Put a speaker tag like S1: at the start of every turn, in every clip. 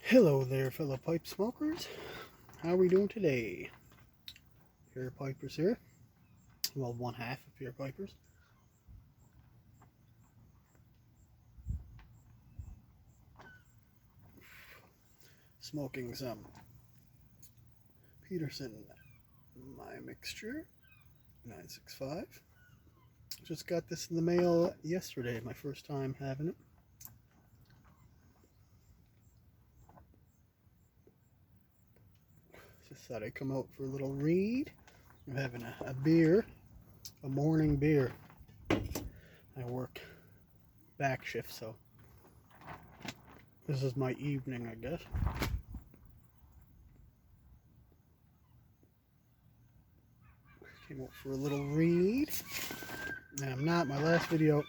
S1: Hello there, fellow pipe smokers. How are we doing today? Pure Pipers here. Well, one half of Pure Pipers. Smoking some Peterson My Mixture 965. Just got this in the mail yesterday, my first time having it. Just thought I'd come out for a little read. I'm having a beer, a morning beer. I work back shift, so this is my evening, I guess. Came out for a little read. And I'm not, my last video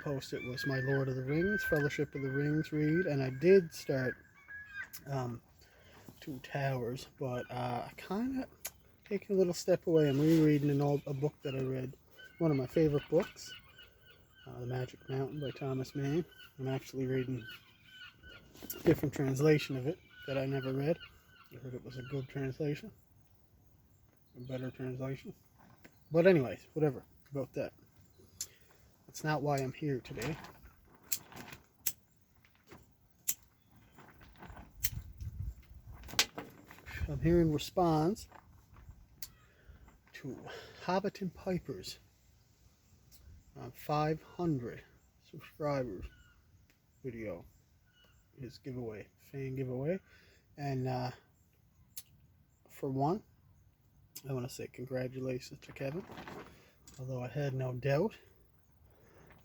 S1: posted was my Lord of the Rings, Fellowship of the Rings read, and I did start Two Towers, but I kind of taking a little step away. I'm rereading a book that I read, one of my favorite books, The Magic Mountain by Thomas Mann. I'm actually reading a different translation of it that I never read. I heard it was a good translation, a better translation. But anyways, whatever about that. That's not why I'm here today. I'm here in response to Hobbiton Piper's 500 subscribers video, his giveaway, fan giveaway. And for one, I want to say congratulations to Kevin, although I had no doubt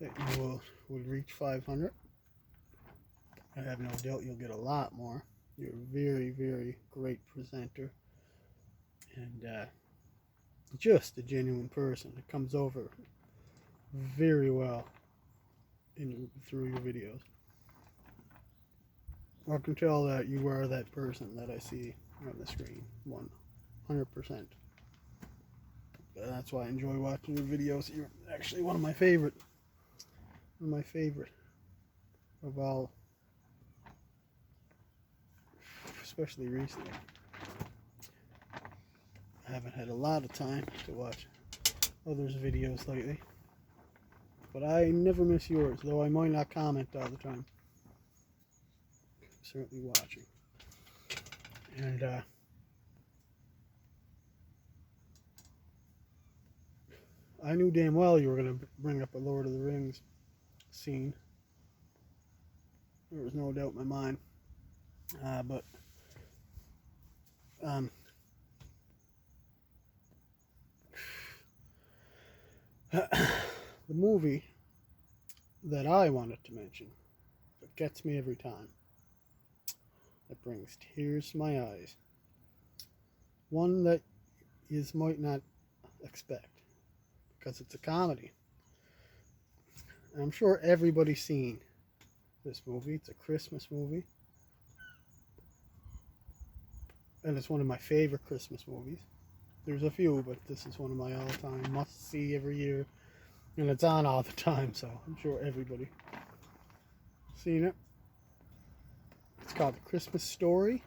S1: that you would reach 500. I have no doubt you'll get a lot more. You're a very, very great presenter, and just a genuine person. It comes over very well through your videos. I can tell that you are that person that I see on the screen, 100%. That's why I enjoy watching your videos. You're actually one of my favorite of all, especially recently. I haven't had a lot of time to watch others' videos lately, but I never miss yours, though I might not comment all the time. I'm certainly watching. And I knew damn well you were going to bring up a Lord of the Rings scene. There was no doubt in my mind. But the movie that I wanted to mention, that gets me every time, that brings tears to my eyes, one that you might not expect, because it's a comedy. And I'm sure everybody's seen this movie. It's a Christmas movie, and it's one of my favorite Christmas movies. There's a few, but this is one of my all-time must-see every year, and it's on all the time, so I'm sure everybody seen it. It's called The Christmas Story.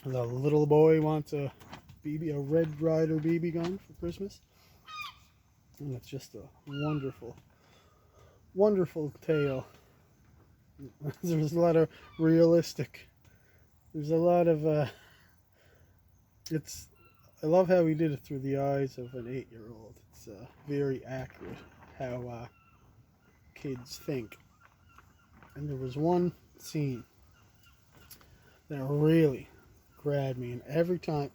S1: The little boy wants a Red Ryder BB gun for Christmas, and it's just a wonderful, wonderful tale. There's a lot of realistic. There's a lot of I love how he did it through the eyes of an 8-year-old. It's very accurate how kids think. And there was one scene that really grabbed me, and every time,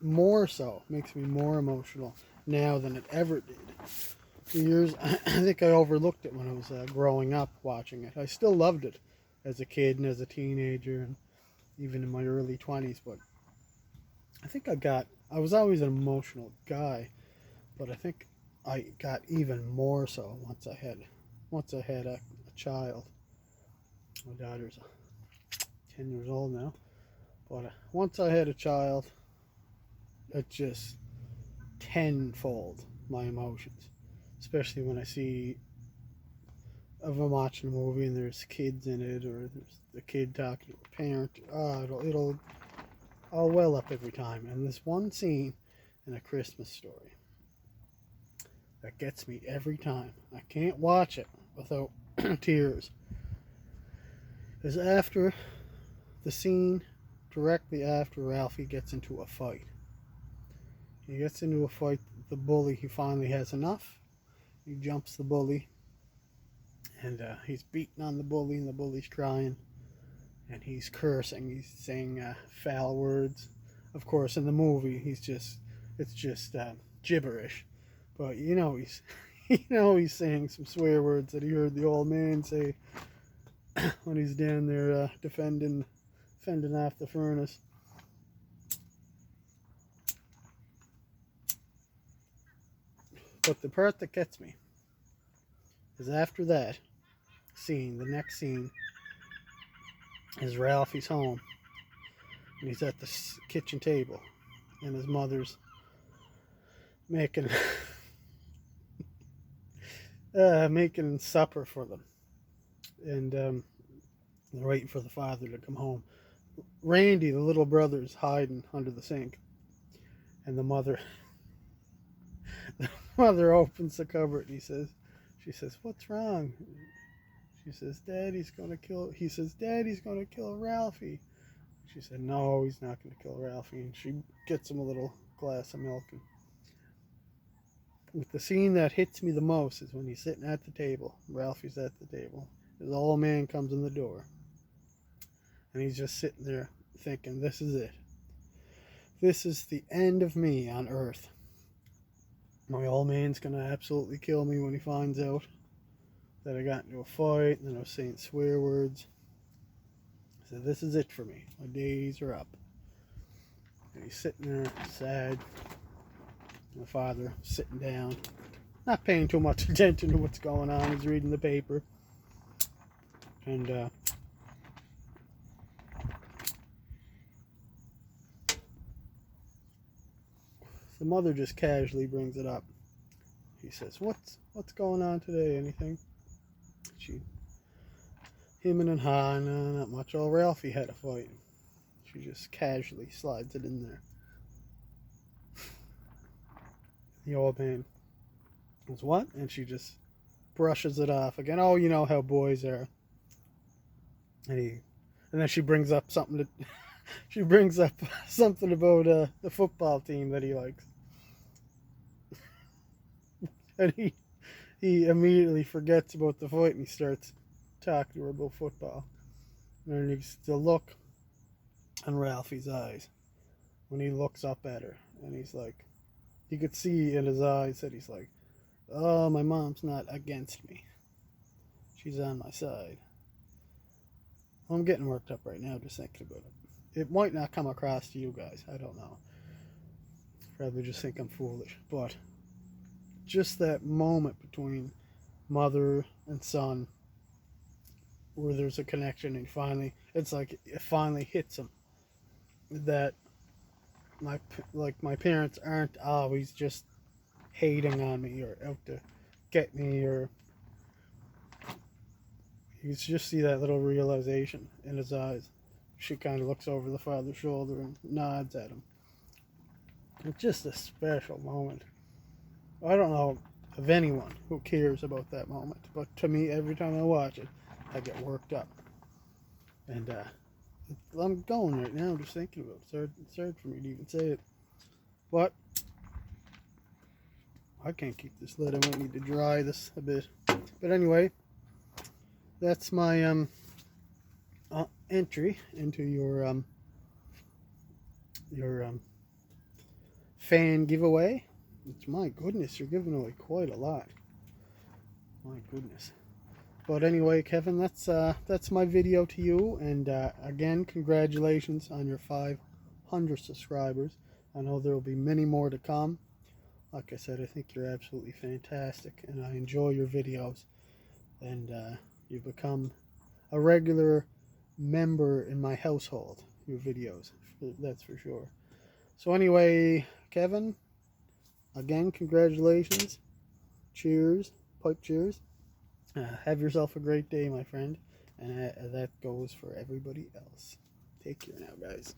S1: more so, makes me more emotional now than it ever did. For years, I think I overlooked it when I was growing up watching it. I still loved it as a kid and as a teenager and even in my early 20s, but I think I was always an emotional guy, but I think I got even more so once I had a child. My daughter's 10 years old now, but once I had a child, it just tenfold my emotions, especially when I see of I'm watching a movie and there's kids in it, or there's the kid talking to a parent. I'll well up every time. And this one scene in A Christmas Story that gets me every time. I can't watch it without tears. Is after the scene directly after Ralphie gets into a fight. He gets into a fight with the bully. He finally has enough. He jumps the bully, and he's beating on the bully, and the bully's crying, and he's cursing. He's saying foul words. Of course, in the movie, it's just gibberish. But he's saying some swear words that he heard the old man say when he's down there fending off the furnace. But the part that gets me is after that scene, the next scene is Ralphie's home. And he's at the kitchen table. And his mother's making making supper for them. And they're waiting for the father to come home. Randy, the little brother, is hiding under the sink. And the mother opens the cupboard and she says, "What's wrong?" She says, he says, "Daddy's gonna kill Ralphie." She said, "No, he's not gonna kill Ralphie." And she gets him a little glass of milk. And with the scene that hits me the most is when he's sitting at the table. Ralphie's at the table. His old man comes in the door. And he's just sitting there thinking, this is it. This is the end of me on earth. My old man's going to absolutely kill me when he finds out that I got into a fight and I was saying swear words. I said, this is it for me. My days are up. And he's sitting there sad. My father sitting down, not paying too much attention to what's going on. He's reading the paper. And the mother just casually brings it up. He says, what's going on today? Anything? Him and no, not much. Oh, Ralphie had a fight. She just casually slides it in there. The old man goes, "What?" And she just brushes it off again. Oh, you know how boys are. And then she brings up something she brings up something about the football team that he likes. And he immediately forgets about the fight and he starts talking to her about football. And there's the look on Ralphie's eyes when he looks up at her. And he's like, you could see in his eyes that he's like, oh, my mom's not against me. She's on my side. I'm getting worked up right now just thinking about it. It might not come across to you guys. I don't know. Probably just think I'm foolish. But just that moment between mother and son where there's a connection and finally, it's like it finally hits him that my parents aren't always just hating on me or out to get me, or you just see that little realization in his eyes. She kind of looks over the father's shoulder and nods at him. It's just a special moment. I don't know of anyone who cares about that moment, but to me, every time I watch it, I get worked up. And I'm going right now just thinking about it. It's hard for me to even say it. But I can't keep this lit. I might need to dry this a bit. But anyway, that's my entry into your fan giveaway. Which, my goodness, you're giving away quite a lot. My goodness. But anyway, Kevin, that's my video to you. And again, congratulations on your 500 subscribers. I know there will be many more to come. Like I said, I think you're absolutely fantastic, and I enjoy your videos. And you've become a regular member in my household, your videos, that's for sure. So anyway, Kevin, again, congratulations. Cheers. Pipe cheers. Have yourself a great day, my friend, and that goes for everybody else. Take care now, guys.